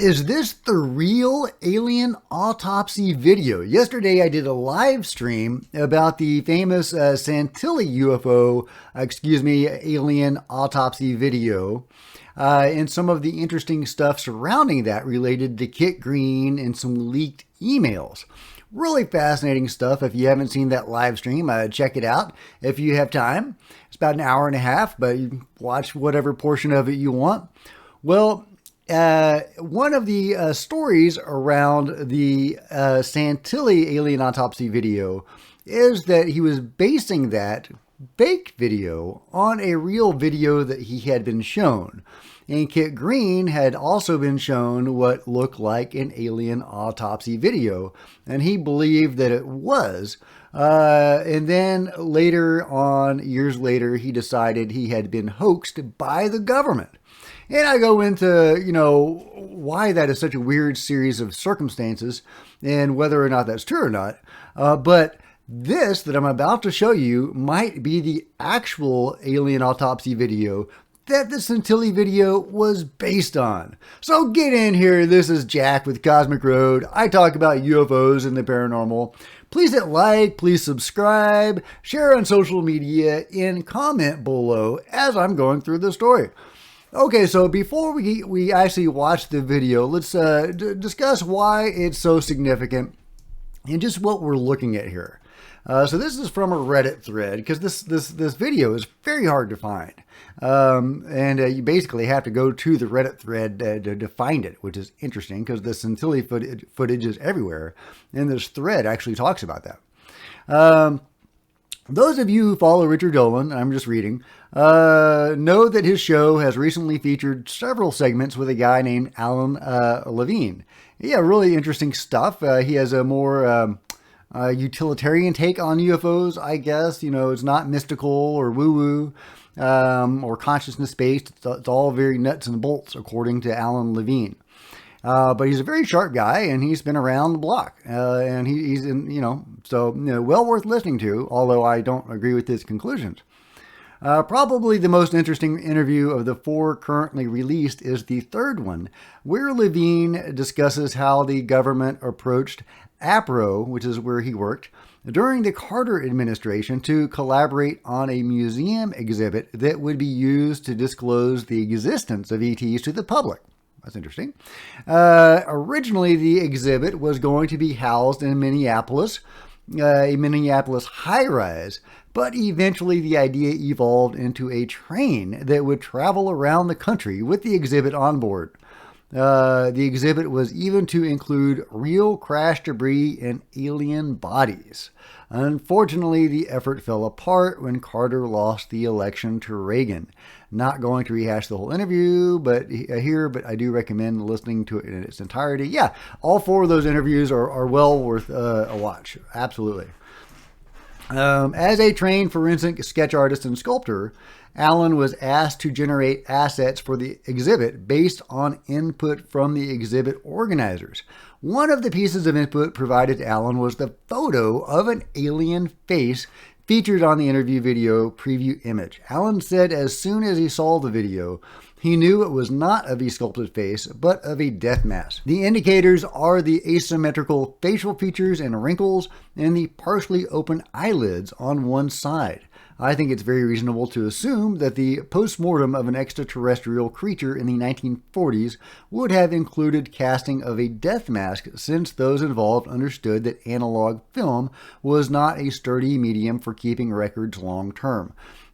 is this the real alien autopsy video? Yesterday I did a live stream about the famous Santilli UFO, alien autopsy video, and some of the interesting stuff surrounding that related to Kit Green and some leaked emails. Really fascinating stuff. If you haven't seen that live stream, check it out if you have time. It's about an hour and a half, but you can watch whatever portion of it you want. Well, one of the stories around the Santilli alien autopsy video is that he was basing that fake video on a real video that he had been shown. And Kit Green had also been shown what looked like an alien autopsy video, and he believed that it was. And then later on, years later, he decided he had been hoaxed by the government. And I go into, why that is such a weird series of circumstances and whether or not that's true or not. But this that I'm about to show you might be the actual alien autopsy video that the Santilli video was based on. So get in here. This is Jack with Cosmic Road. I talk about UFOs and the paranormal. Please hit like, please subscribe, share on social media, and comment below as I'm going through the story. Okay, so before we actually watch the video, let's discuss why it's so significant and just what we're looking at here. So this is from a Reddit thread because this video is very hard to find. And you basically have to go to the Reddit thread to find it, which is interesting because the Santilli footage is everywhere. And this thread actually talks about that. Those of you who follow Richard Dolan, I'm just reading, know that his show has recently featured several segments with a guy named Alan Levine. Yeah, really interesting stuff. He has a more utilitarian take on UFOs, I guess. It's not mystical or woo-woo or consciousness-based. It's all very nuts and bolts, according to Alan Levine. But he's a very sharp guy, and he's been around the block. And he's well worth listening to, although I don't agree with his conclusions. Probably the most interesting interview of the 4 currently released is the third one, where Levine discusses how the government approached U.A.P, which is where he worked, during the Carter administration to collaborate on a museum exhibit that would be used to disclose the existence of ETs to the public. That's interesting. Originally, the exhibit was going to be housed in Minneapolis, a Minneapolis high-rise, but eventually the idea evolved into a train that would travel around the country with the exhibit on board. The exhibit was even to include real crash debris and alien bodies. Unfortunately, the effort fell apart when Carter lost the election to Reagan. Not going to rehash the whole interview but I do recommend listening to it in its entirety. Yeah, all 4 of those interviews are well worth a watch. Absolutely. As a trained forensic sketch artist and sculptor, Alan was asked to generate assets for the exhibit based on input from the exhibit organizers. One of the pieces of input provided to Alan was the photo of an alien face featured on the interview video preview image. Alan said as soon as he saw the video, he knew it was not of a sculpted face, but of a death mask. The indicators are the asymmetrical facial features and wrinkles and the partially open eyelids on one side. I think it's very reasonable to assume that the post-mortem of an extraterrestrial creature in the 1940s would have included casting of a death mask, since those involved understood that analog film was not a sturdy medium for keeping records long term.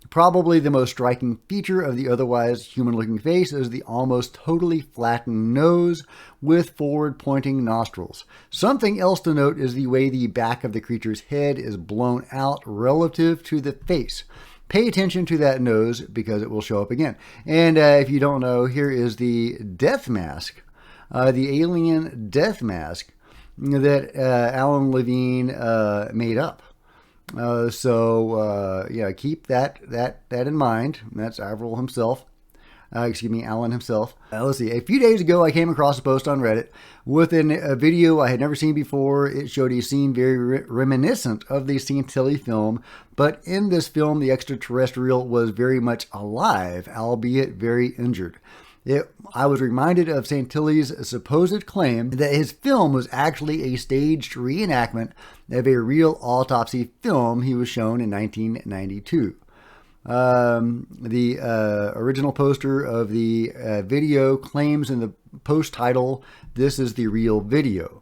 Probably the most striking feature of the otherwise human-looking face is the almost totally flattened nose with forward-pointing nostrils. Something else to note is the way the back of the creature's head is blown out relative to the face. Pay attention to that nose because it will show up again. And if you don't know, here is the death mask, the alien death mask that Alan Levine made up. Keep that in mind. That's Alan himself. Let's see. A few days ago, I came across a post on Reddit with a video I had never seen before. It showed a scene very reminiscent of the Santilli film, but in this film, the extraterrestrial was very much alive, albeit very injured. I was reminded of Santilli's supposed claim that his film was actually a staged reenactment of a real autopsy film he was shown in 1992. The original poster of the video claims in the post title, "This is the real video."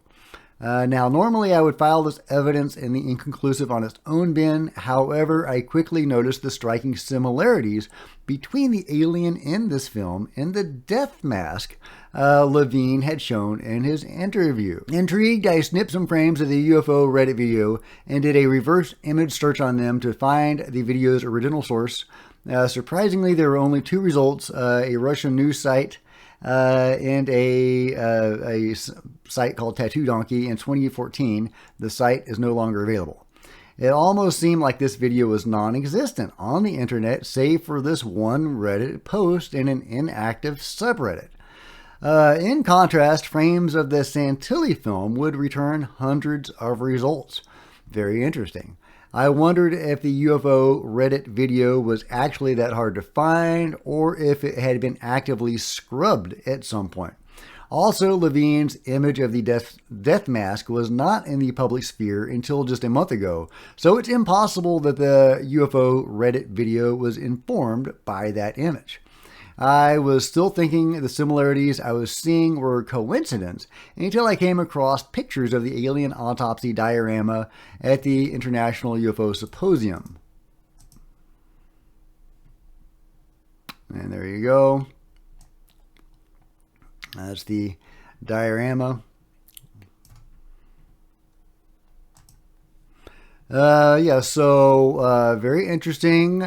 Now, normally I would file this evidence in the inconclusive on its own bin. However, I quickly noticed the striking similarities between the alien in this film and the death mask Levine had shown in his interview. Intrigued, I snipped some frames of the U.F.O. Reddit video and did a reverse image search on them to find the video's original source. Surprisingly, there were only two results, a Russian news site and a site called Tattoo Donkey in 2014. The site is no longer available. It almost seemed like this video was non-existent on the internet, save for this one Reddit post in an inactive subreddit. In contrast, frames of the Santilli film would return hundreds of results. Very interesting. I wondered if the U.F.O. Reddit video was actually that hard to find, or if it had been actively scrubbed at some point. Also, Levine's image of the death mask was not in the public sphere until just a month ago, so it's impossible that the U.F.O. Reddit video was informed by that image. I was still thinking the similarities I was seeing were coincidence until I came across pictures of the alien autopsy diorama at the International UFO Symposium. And there you go. That's the diorama. So very interesting.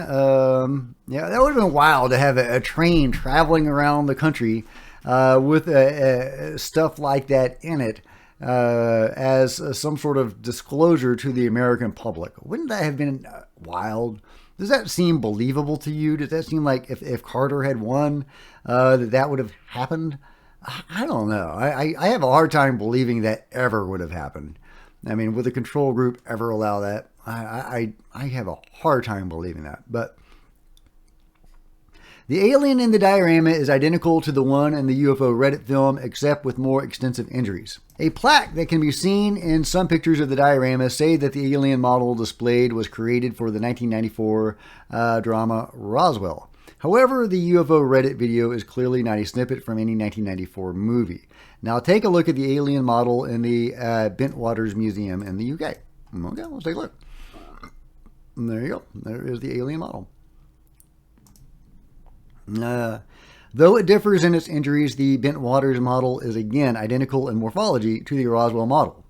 Yeah, that would have been wild to have a train traveling around the country with stuff like that in it as some sort of disclosure to the American public. Wouldn't that have been wild? Does that seem believable to you? Does that seem like if Carter had won, that would have happened? I don't know. I have a hard time believing that ever would have happened. I mean, would the control group ever allow that? I have a hard time believing that. But the alien in the diorama is identical to the one in the U.F.O. Reddit film, except with more extensive injuries. A plaque that can be seen in some pictures of the diorama say that the alien model displayed was created for the 1994 drama Roswell. However, the U.F.O. Reddit video is clearly not a snippet from any 1994 movie. Now take a look at the alien model in the Bentwaters Museum in the UK. Okay, let's take a look. And there you go. There is the alien model. Though it differs in its injuries, the Bentwaters model is again identical in morphology to the Roswell model.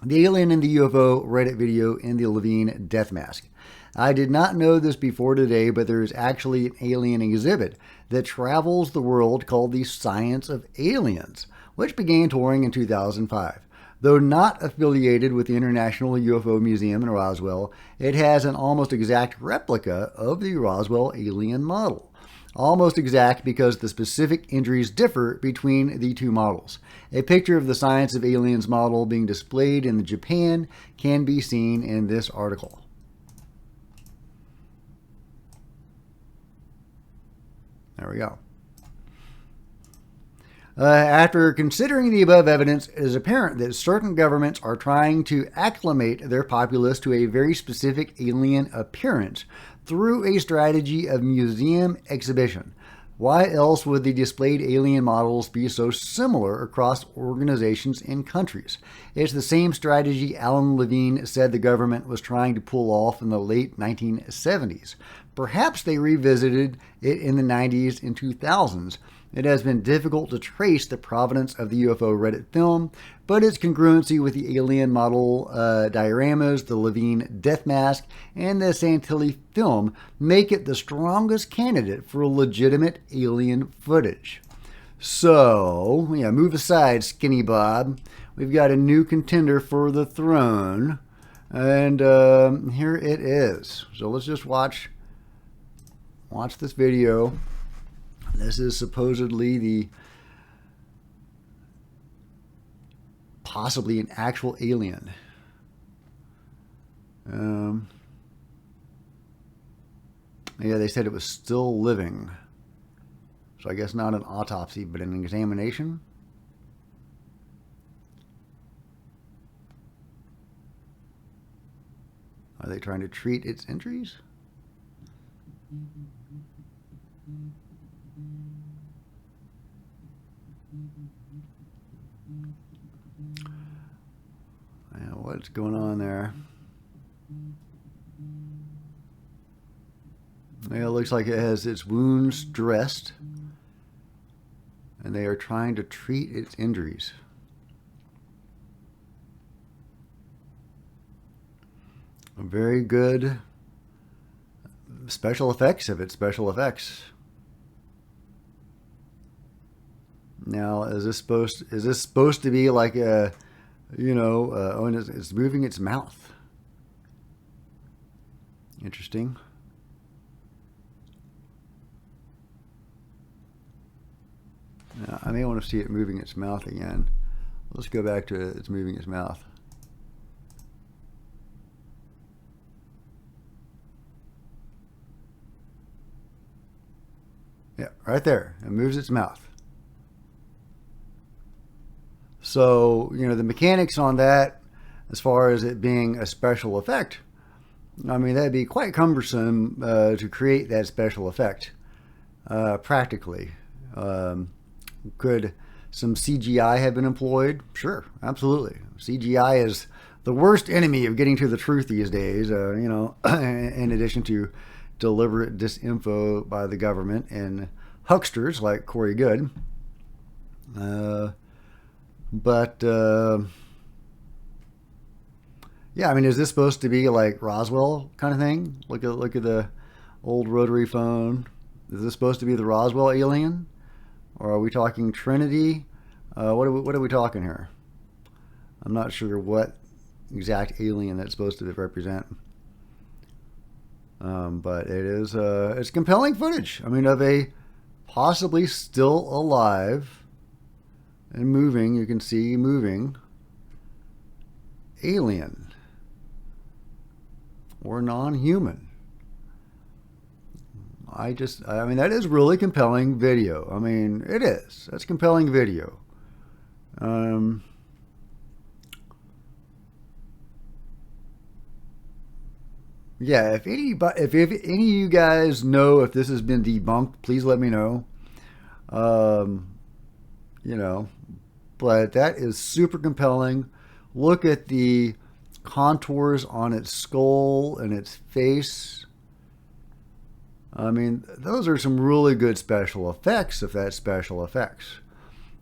The alien in the UFO Reddit video in the Levine death mask. I did not know this before today, but there is actually an alien exhibit that travels the world called the Science of Aliens, which began touring in 2005. Though not affiliated with the International UFO Museum in Roswell, it has an almost exact replica of the Roswell alien model. Almost exact because the specific injuries differ between the two models. A picture of the Science of Aliens model being displayed in Japan can be seen in this article. There we go. After considering the above evidence, it is apparent that certain governments are trying to acclimate their populace to a very specific alien appearance through a strategy of museum exhibition. Why else would the displayed alien models be so similar across organizations and countries? It's the same strategy Alan Levine said the government was trying to pull off in the late 1970s. Perhaps they revisited it in the 90s and 2000s. It has been difficult to trace the provenance of the UFO Reddit film, but its congruency with the alien model dioramas, the Levine death mask, and the Santilli film make it the strongest candidate for legitimate alien footage. So, yeah, move aside, Skinny Bob. We've got a new contender for the throne, and here it is. So let's just watch this video. This is supposedly the possibly an actual alien. Yeah, they said it was still living. So I guess not an autopsy, but an examination. Are they trying to treat its injuries? Yeah, what's going on there? Yeah, it looks like it has its wounds dressed, and they are trying to treat its injuries. Very good special effects of its special effects. Now, is this supposed to be like a, oh, and it's moving its mouth. Interesting. Now, I may want to see it moving its mouth again. Let's go back to it's moving its mouth. Yeah, right there. It moves its mouth. So, the mechanics on that, as far as it being a special effect, I mean, that'd be quite cumbersome to create that special effect practically. Could some CGI have been employed? Sure, absolutely. CGI is the worst enemy of getting to the truth these days, in addition to deliberate disinfo by the government and hucksters like Corey Good. Yeah, I mean, is this supposed to be like Roswell kind of thing? Look at the old rotary phone. Is this supposed to be the Roswell alien, or are we talking Trinity? What are we talking here? I'm not sure what exact alien that's supposed to represent. But it's compelling footage. I mean, of a possibly still alive and moving, you can see moving alien or non-human. I mean, that is really compelling video. I mean, it is. That's compelling video. Yeah, if any of you guys know if this has been debunked, please let me know. But that is super compelling. Look at the contours on its skull and its face. I mean, those are some really good special effects, if that's special effects.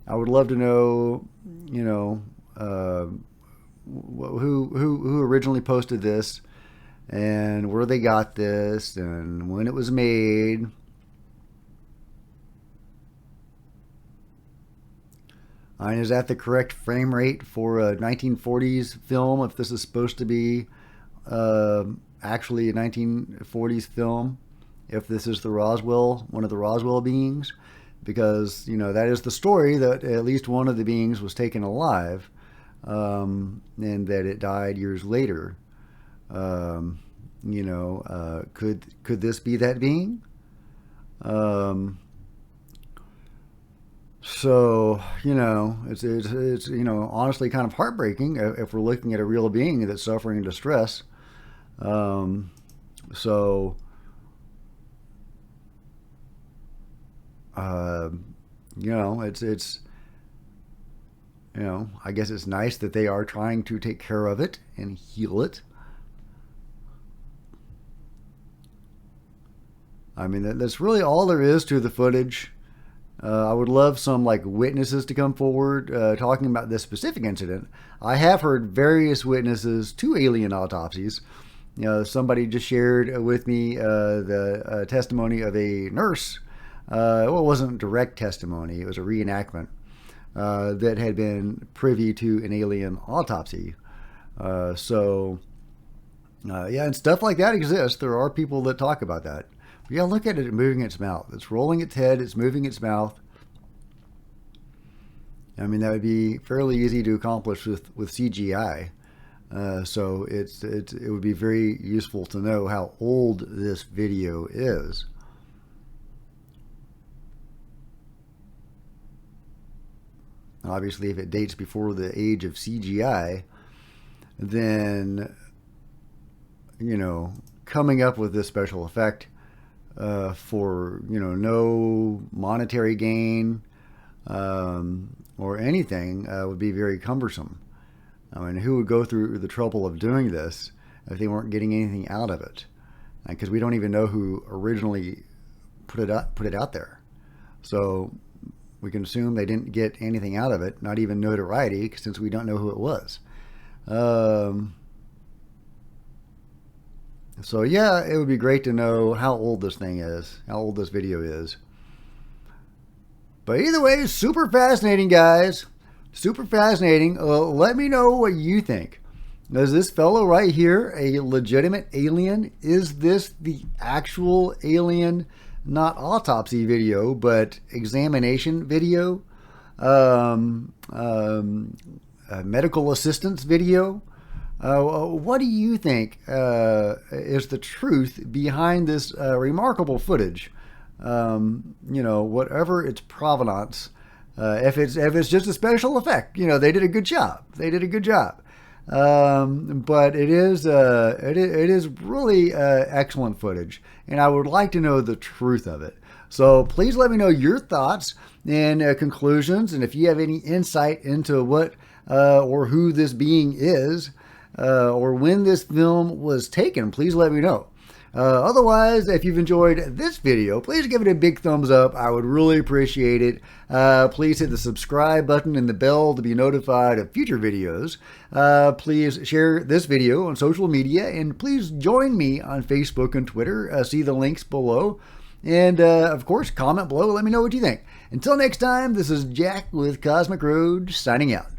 I would love to know, who originally posted this and where they got this and when it was made. I mean, is that the correct frame rate for a 1940s film, if this is supposed to be actually a 1940s film? If this is one of the Roswell beings, because that is the story, that at least one of the beings was taken alive, and that it died years later. Could this be that being? So it's honestly kind of heartbreaking if we're looking at a real being that's suffering in distress. I guess it's nice that they are trying to take care of it and heal it. I mean, that's really all there is to the footage. I would love some witnesses to come forward talking about this specific incident. I have heard various witnesses to alien autopsies. Somebody just shared with me the testimony of a nurse. Well, it wasn't direct testimony. It was a reenactment that had been privy to an alien autopsy. And stuff like that exists. There are people that talk about that. But yeah, look at it moving its mouth. It's rolling its head. It's moving its mouth. I mean, that would be fairly easy to accomplish with CGI. So it would be very useful to know how old this video is. Obviously, if it dates before the age of CGI, then, coming up with this special effect for, no monetary gain or anything would be very cumbersome. I mean, who would go through the trouble of doing this if they weren't getting anything out of it? Because we don't even know who originally put it out there. So we can assume they didn't get anything out of it, not even notoriety, since we don't know who it was. So yeah, it would be great to know how old this thing is, how old this video is. But either way, super fascinating, guys. Super fascinating. Let me know what you think. Is this fellow right here a legitimate alien? Is this the actual alien, not autopsy video, but examination video? Medical assistance video? What do you think is the truth behind this remarkable footage? Whatever its provenance, if it's just a special effect, they did a good job. They did a good job. But it is really excellent footage, and I would like to know the truth of it. So please let me know your thoughts and conclusions, and if you have any insight into what or who this being is, or when this film was taken, please let me know. Otherwise, if you've enjoyed this video, please give it a big thumbs up. I would really appreciate it. Please hit the subscribe button and the bell to be notified of future videos. Please share this video on social media, and please join me on Facebook and Twitter. See the links below. And, of course, comment below. Let me know what you think. Until next time, this is Jack with Cosmic Road, signing out.